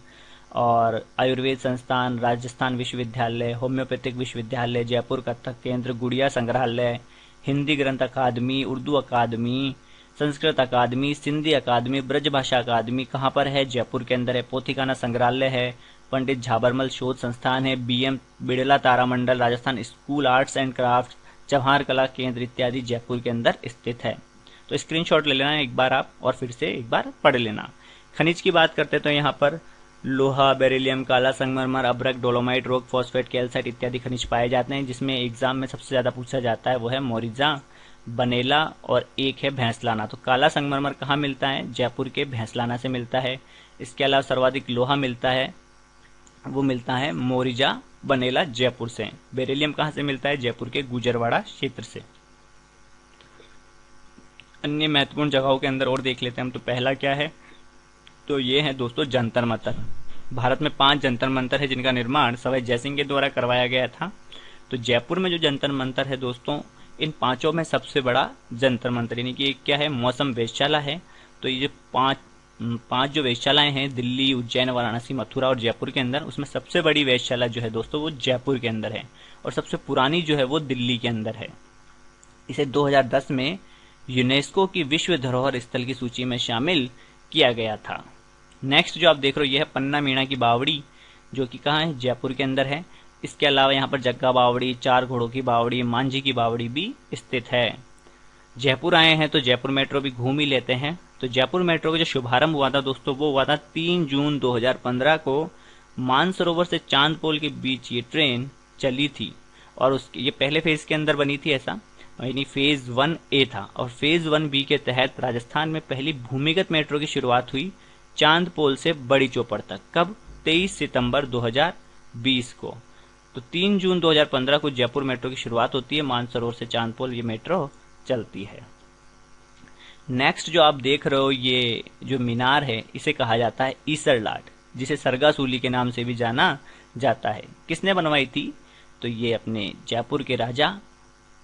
Speaker 1: और आयुर्वेद संस्थान, राजस्थान विश्वविद्यालय, होम्योपैथिक विश्वविद्यालय, जयपुर कथक केंद्र, गुड़िया संग्रहालय, हिंदी ग्रंथ अकादमी, उर्दू अकादमी, संस्कृत अकादमी, सिंधी अकादमी, ब्रजभाषा अकादमी कहाँ पर है, जयपुर के अंदर है। पोथीखाना संग्रहालय है। पंडित झाबरमल शोध संस्थान है। बीएम बिड़ला तारामंडल, Rajasthan school arts and craft, Jawahar Kala Kendra इत्यादि जयपुर के अंदर स्थित है। तो स्क्रीनशॉट ले लेना एक बार आप और फिर से एक बार पढ़ लेना। खनिज की बात करते तो यहाँ पर लोहा, बेरिलियम, काला संगमरमर, अभ्रक, डोलोमाइट, रॉक, फॉस्फेट, कैल्साइट इत्यादि खनिज पाए जाते हैं। जिसमें एग्जाम में सबसे ज्यादा पूछा जाता है वो है मोरिजा। बनेला और एक है भैंसलाना। तो काला संगमरमर कहाँ मिलता है? जयपुर के भैंसलाना से मिलता है। इसके अलावा सर्वाधिक लोहा मिलता है, वो मिलता है मोरिजा बनेला जयपुर से। बेरिलियम कहाँ से मिलता है? जयपुर के गुजरवाड़ा क्षेत्र से। अन्य महत्वपूर्ण जगहों के अंदर और देख लेते हैं हम। तो पहला क्या है? तो ये है दोस्तों जंतर मंतर। भारत में 5 जंतर मंतर है जिनका निर्माण सवाई जयसिंह के द्वारा करवाया गया था। तो जयपुर में जो जंतर मंतर है दोस्तों, इन पांचों में सबसे बड़ा जंतर मंतर यानी कि एक क्या है? मौसम वेधशाला है। तो ये जो पांच जो वेधशालाएं हैं दिल्ली, उज्जैन, वाराणसी, मथुरा और जयपुर के अंदर, उसमें सबसे बड़ी वेधशाला जो है दोस्तों वो जयपुर के अंदर है और सबसे पुरानी जो है वो दिल्ली के अंदर है। इसे 2010 में यूनेस्को की विश्व धरोहर स्थल की सूची में शामिल किया गया था। नेक्स्ट जो आप देख रहे हो ये है पन्ना मीणा की बावड़ी, जो कि कहाँ है? जयपुर के अंदर है। इसके अलावा यहाँ पर जग्गा बावड़ी, 4 घोड़ों की बावड़ी, मांझी की बावड़ी भी स्थित है। जयपुर आए हैं तो जयपुर मेट्रो भी घूम ही लेते हैं। तो जयपुर मेट्रो का जो शुभारंभ हुआ था दोस्तों वो हुआ था 3 जून 2015 को। मानसरोवर से चांदपोल के बीच ये ट्रेन चली थी और उसके ये पहले फेज के अंदर बनी थी ऐसा, यानी फेज 1A था। और फेज 1B के तहत राजस्थान में पहली भूमिगत मेट्रो की शुरुआत हुई चांदपोल से बड़ी चौपड़ तक। कब? 23 सितंबर 2020 को। तो 3 जून 2015 को जयपुर मेट्रो की शुरुआत होती है। मानसरोवर से चांदपोल ये मेट्रो चलती है। नेक्स्ट जो आप देख रहे हो ये जो मीनार है इसे कहा जाता है ईसर लाट, जिसे सरगासूली के नाम से भी जाना जाता है। किसने बनवाई थी? तो ये अपने जयपुर के राजा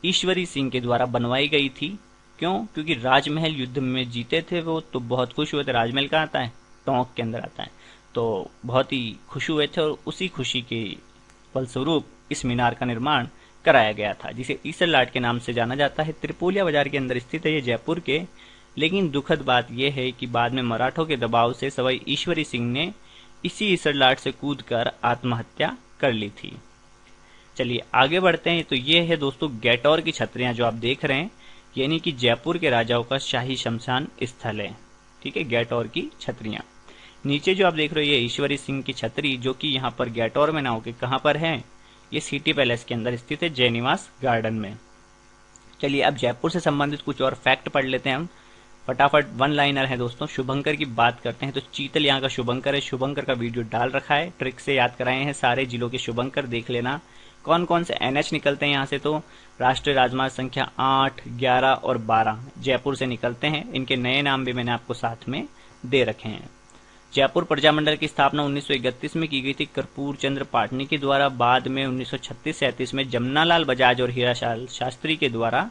Speaker 1: ईश्वरी सिंह के द्वारा बनवाई गई थी। क्यों? क्योंकि राजमहल युद्ध में जीते थे वो, तो बहुत खुश हुए थे। राजमहल कहाँ आता है? टोंक के अंदर आता है। तो बहुत ही खुश हुए थे और उसी खुशी के फलस्वरूप इस मीनार का निर्माण कराया गया था, जिसे ईसर लाट के नाम से जाना जाता है। त्रिपोलिया बाजार के अंदर स्थित है ये जयपुर के। लेकिन दुखद बात यह है कि बाद में मराठों के दबाव से सवाई ईश्वरी सिंह ने इसी ईसर लाट से कूदकर आत्महत्या कर ली थी। चलिए आगे बढ़ते हैं। तो ये है दोस्तों गैटौर की छतरियां जो आप देख रहे हैं, यानी कि जयपुर के राजाओं का शाही शमशान स्थल है। ठीक है, गैटौर की छतरियां। नीचे जो आप देख रहे हो ये ईश्वरी सिंह की छतरी, जो कि यहाँ पर गैटौर में ना होकर कहाँ पर है? ये सिटी पैलेस के अंदर स्थित है, जयनिवास गार्डन में। चलिए अब जयपुर से संबंधित कुछ और फैक्ट पढ़ लेते हैं हम फटाफट। 1 लाइनर है दोस्तों। शुभंकर की बात करते हैं तो चीतल यहाँ का शुभंकर है। शुभंकर का वीडियो डाल रखा है, ट्रिक से याद कराए हैं सारे जिलों के शुभंकर, देख लेना। कौन कौन से NH निकलते हैं यहाँ से? तो राष्ट्रीय राजमार्ग संख्या 8, 11 और 12 जयपुर से निकलते हैं। इनके नए नाम भी मैंने आपको साथ में दे रखे हैं। जयपुर प्रजामंडल की स्थापना 1931 में की गई थी कर्पूर चंद्र पाटनी के द्वारा। बाद में 1936-37 में जमनालाल बजाज और हीरालाल शास्त्री के द्वारा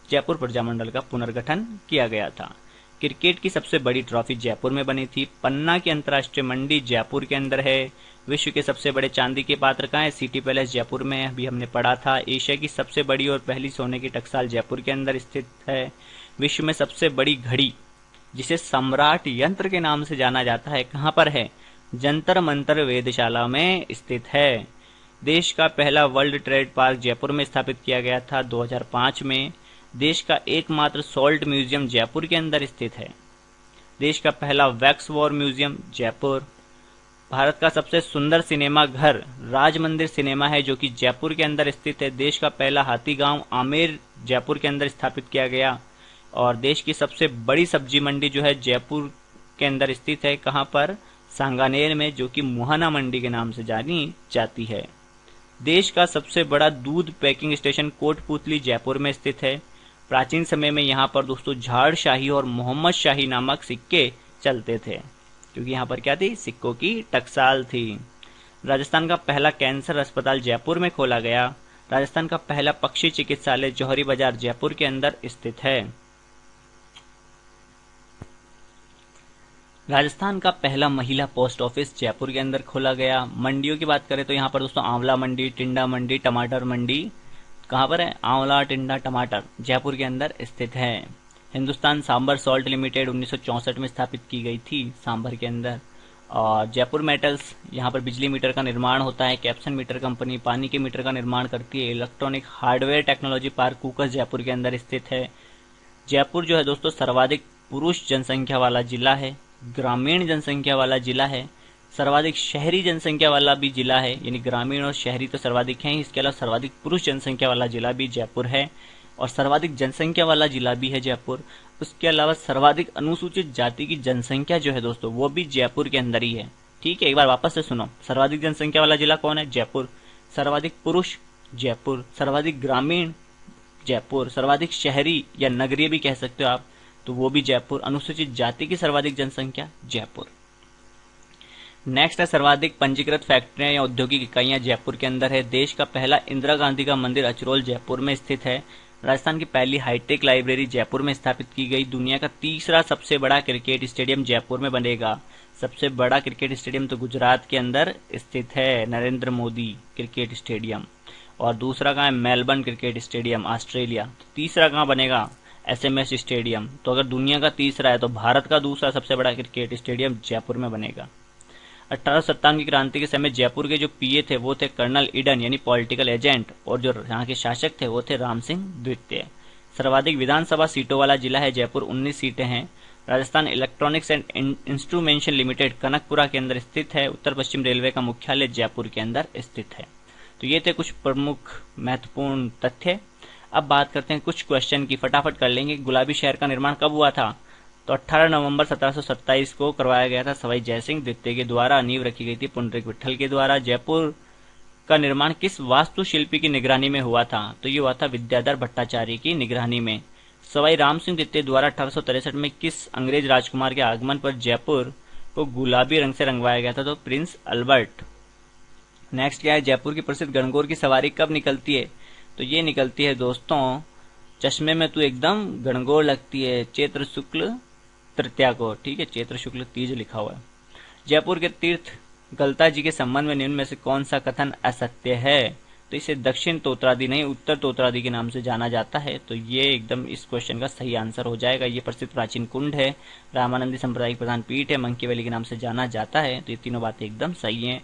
Speaker 1: जयपुर प्रजामंडल का पुनर्गठन किया गया था। क्रिकेट की सबसे बड़ी ट्रॉफी जयपुर में बनी थी। पन्ना की अंतर्राष्ट्रीय मंडी जयपुर के अंदर है। विश्व के सबसे बड़े चांदी के पात्र कहाँ है? सिटी पैलेस जयपुर में, अभी हमने पढ़ा था। एशिया की सबसे बड़ी और पहली सोने की टकसाल जयपुर के अंदर स्थित है। विश्व में सबसे बड़ी घड़ी, जिसे सम्राट यंत्र के नाम से जाना जाता है, कहाँ पर है? जंतर मंतर वेधशाला में स्थित है। देश का पहला वर्ल्ड ट्रेड पार्क जयपुर में स्थापित किया गया था 2005 में। देश का एकमात्र सॉल्ट म्यूजियम जयपुर के अंदर स्थित है। देश का पहला wax war museum Jaipur. Bharat का सबसे सुंदर सिनेमा घर राज मंदिर सिनेमा है, जो कि जयपुर के अंदर स्थित है। देश का पहला हाथी गांव आमेर जयपुर के अंदर स्थापित किया गया। और देश की सबसे बड़ी सब्जी मंडी जो है जयपुर के अंदर स्थित है। कहाँ पर? सांगानेर में, जो कि मुहाना मंडी के नाम से जानी जाती है। देश का सबसे बड़ा दूध पैकिंग स्टेशन कोटपुतली जयपुर में स्थित है। प्राचीन समय में यहाँ पर दोस्तों झाड़ शाही और मोहम्मद शाही नामक सिक्के चलते थे, क्योंकि यहाँ पर क्या थी? सिक्कों की टकसाल थी। राजस्थान का पहला कैंसर अस्पताल जयपुर में खोला गया। राजस्थान का पहला पक्षी चिकित्सालय जौहरी बाजार जयपुर के अंदर स्थित है। राजस्थान का पहला महिला पोस्ट ऑफिस जयपुर के अंदर खोला गया। मंडियों की बात करें तो यहाँ पर दोस्तों आंवला मंडी, टिंडा मंडी, टमाटर मंडी कहाँ पर है? आंवला, टिंडा, टमाटर जयपुर के अंदर स्थित है। हिंदुस्तान सांबर सॉल्ट लिमिटेड 1964 में स्थापित की गई थी सांबर के अंदर। और जयपुर मेटल्स, यहाँ पर बिजली मीटर का निर्माण होता है। कैप्सन मीटर कंपनी पानी के मीटर का निर्माण करती है। Electronic hardware technology park Kukas Jaipur के अंदर स्थित है। जयपुर जो है दोस्तों सर्वाधिक पुरुष जनसंख्या वाला जिला है, ग्रामीण जनसंख्या वाला जिला है, सर्वाधिक शहरी जनसंख्या वाला भी जिला है। यानी ग्रामीण और शहरी तो सर्वाधिक हैं, इसके अलावा सर्वाधिक पुरुष जनसंख्या वाला जिला भी जयपुर है। और सर्वाधिक जनसंख्या वाला जिला भी है जयपुर। उसके अलावा सर्वाधिक अनुसूचित जाति की जनसंख्या जो है दोस्तों वो भी जयपुर के अंदर ही है। ठीक है, एक बार वापस से सुनो। सर्वाधिक जनसंख्या वाला जिला कौन है? जयपुर। सर्वाधिक पुरुष जयपुर। सर्वाधिक ग्रामीण जयपुर। सर्वाधिक शहरी या नगरीय भी कह सकते हो आप, तो वो भी जयपुर। अनुसूचित जाति की सर्वाधिक जनसंख्या जयपुर। नेक्स्ट है सर्वाधिक पंजीकृत फैक्ट्रियां या औद्योगिक इकाइयां जयपुर के अंदर है। देश का पहला इंदिरा गांधी का मंदिर अचरोल जयपुर में स्थित है। राजस्थान की पहली हाईटेक लाइब्रेरी जयपुर में स्थापित की गई। दुनिया का तीसरा सबसे बड़ा क्रिकेट स्टेडियम जयपुर में बनेगा। सबसे बड़ा क्रिकेट स्टेडियम तो गुजरात के अंदर स्थित है, नरेंद्र मोदी क्रिकेट स्टेडियम। और दूसरा कहाँ है? Melbourne cricket stadium, Australia. तो तीसरा कहाँ बनेगा? SMS stadium. तो अगर दुनिया का तीसरा है तो भारत का दूसरा सबसे बड़ा क्रिकेट स्टेडियम जयपुर में बनेगा। 1857 की क्रांति के समय जयपुर के जो PA थे वो थे कर्नल ईडन यानी पॉलिटिकल एजेंट, और जो यहाँ के शासक थे वो थे राम सिंह द्वितीय। सर्वाधिक विधानसभा सीटों वाला जिला है जयपुर, 19 सीटें हैं। Rajasthan electronics and instrumentation limited Kanakapura के अंदर स्थित है। उत्तर पश्चिम रेलवे का मुख्यालय जयपुर के अंदर स्थित है। तो ये थे कुछ प्रमुख महत्वपूर्ण तथ्य। अब बात करते हैं कुछ क्वेश्चन की, फटाफट कर लेंगे। गुलाबी शहर का निर्माण कब हुआ था? तो 18 नवंबर 1727 को करवाया गया था। सवाई जयसिंह द्वितीय के द्वारा नींव रखी गई थी पुंडरीक विट्ठल के द्वारा। जयपुर का निर्माण किस वास्तुशिल्पी की निगरानी में हुआ था? तो ये हुआ था विद्याधर भट्टाचार्य की निगरानी में। सवाई राम सिंह द्वितीय द्वारा 1863 में किस अंग्रेज राजकुमार के आगमन पर जयपुर को गुलाबी रंग से रंगवाया गया था? तो प्रिंस अल्बर्ट। नेक्स्ट क्या है? जयपुर की प्रसिद्ध गणगौर की सवारी कब निकलती है? तो ये निकलती है दोस्तों, चश्मे में तू एकदम गणगौर लगती है, चैत्र शुक्ल तृतीया को। ठीक है, चैत्र शुक्ल तीज लिखा हुआ है। जयपुर के तीर्थ गलता जी के संबंध में निम्न में से कौन सा कथन असत्य है? तो इसे दक्षिण तोत्रादि नहीं उत्तर तोत्रादि के नाम से जाना जाता है। तो ये एकदम इस क्वेश्चन का सही आंसर हो जाएगा। ये प्रसिद्ध प्राचीन कुंड है, रामानंदी संप्रदाय प्रधान पीठ है, मंकी वैली के नाम से जाना जाता है। तो ये तीनों बातें एकदम सही हैं।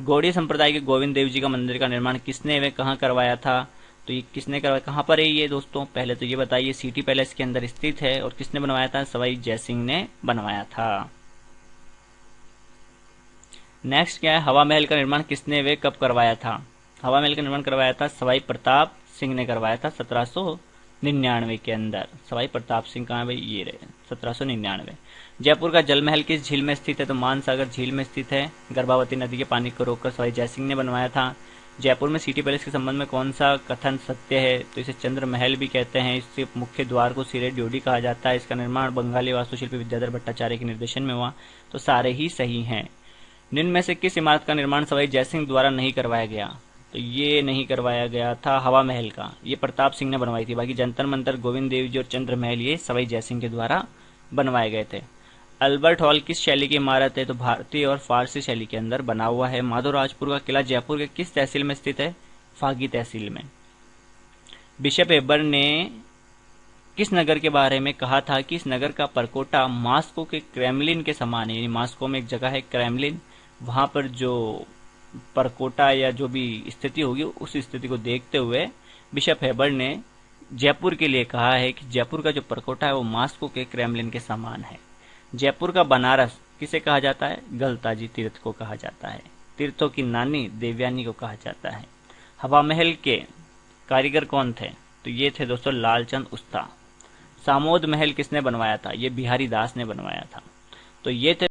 Speaker 1: गौड़ीय संप्रदाय के गोविंद देव जी का मंदिर का निर्माण किसने व कहाँ करवाया था? तो ये किसने करवाया, कहाँ पर है ये दोस्तों? पहले तो ये बताइए। सिटी पैलेस के अंदर स्थित है। और किसने बनवाया था? सवाई जयसिंह ने बनवाया था। नेक्स्ट क्या है? हवा महल का निर्माण किसने व कब करवाया था? हवा महल का निर्माण करवाया था सवाई प्रताप सिंह ने करवाया था 1799 के अंदर। सवाई प्रताप सिंह कहाँ है भाई? ये रहे, 1799। जयपुर का जल महल किस झील में स्थित है? तो मानसागर झील में स्थित है। गर्भावती नदी के पानी को रोककर सवाई जयसिंह ने बनवाया था। जयपुर में सिटी पैलेस के संबंध में कौन सा कथन सत्य है? तो इसे चंद्र महल भी कहते हैं। इससे मुख्य द्वार को सिरे ड्योढ़ी कहा जाता है। इसका निर्माण बंगाली वास्तुशिल्पी विद्याधर भट्टाचार्य के निर्देशन में हुआ। तो सारे ही सही हैं। निम्न में से किस इमारत का निर्माण सवाई जयसिंह द्वारा नहीं करवाया गया? तो ये नहीं करवाया गया था हवा महल का, ये प्रताप सिंह ने बनवाई थी। बाकी जंतर मंतर, गोविंद देव जी और चंद्र महल ये सवाई जयसिंह के द्वारा बनवाए गए थे। अल्बर्ट हॉल किस शैली की इमारत है? तो भारतीय और फारसी शैली के अंदर बना हुआ है। माधवराजपुर का किला जयपुर के किस तहसील में स्थित है? फागी तहसील में। बिशप हेबर ने किस नगर के बारे में कहा था कि इस नगर का परकोटा मास्को के क्रेमलिन के समान है? यानी मास्को में एक जगह है क्रेमलिन, वहां पर जो परकोटा या जो भी स्थिति होगी उस स्थिति को देखते हुए बिशप हेबर ने जयपुर के लिए कहा है कि जयपुर का जो परकोटा है वो मास्को के क्रेमलिन के समान है। जयपुर का बनारस किसे कहा जाता है? गलताजी तीर्थ को कहा जाता है। तीर्थों की नानी देवयानी को कहा जाता है। हवा महल के कारीगर कौन थे? तो ये थे दोस्तों लालचंद उस्ता। सामोद महल किसने बनवाया था? ये बिहारी दास ने बनवाया था। तो ये थे